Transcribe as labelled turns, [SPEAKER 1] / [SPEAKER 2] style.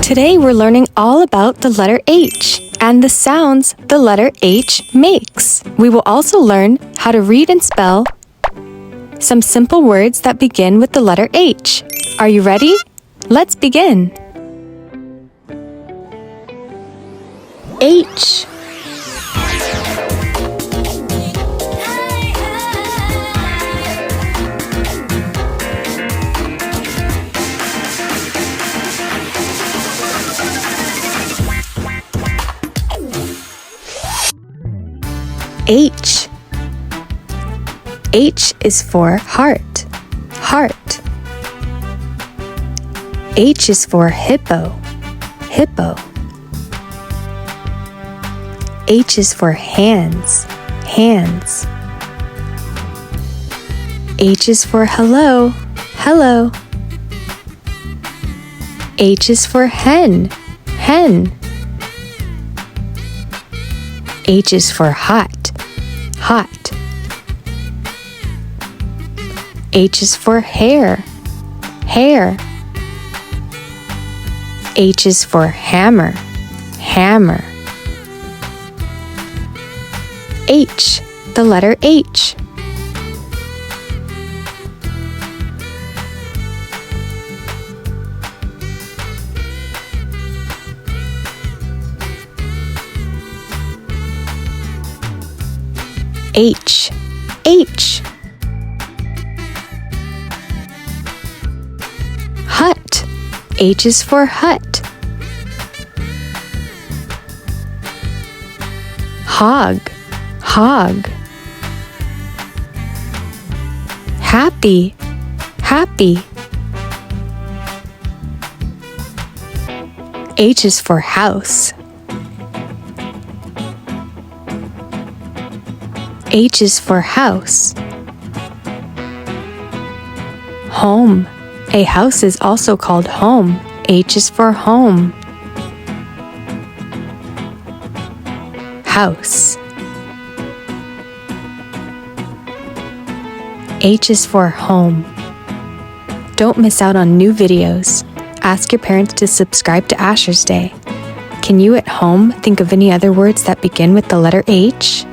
[SPEAKER 1] Today we're learning all about the letter H and the sounds the letter H makes. We will also learn how to read and spell some simple words that begin with the letter H. Are you ready? Let's begin. H. H. H is for heart, heart. H is for hippo, hippo. H is for hands, hands. H is for hello, hello. H is for hen, hen. H is for hot, hot. H is for hair, hair. H is for hammer, hammer. H, the letter H. H, H. Hut. H is for hut. Hog, hog. Happy, happy. H is for house. H is for house. Home. A house is also called home. H is for home. House. H is for home. Don't miss out on new videos. Ask your parents to subscribe to Asher's Day. Can you at home think of any other words that begin with the letter H?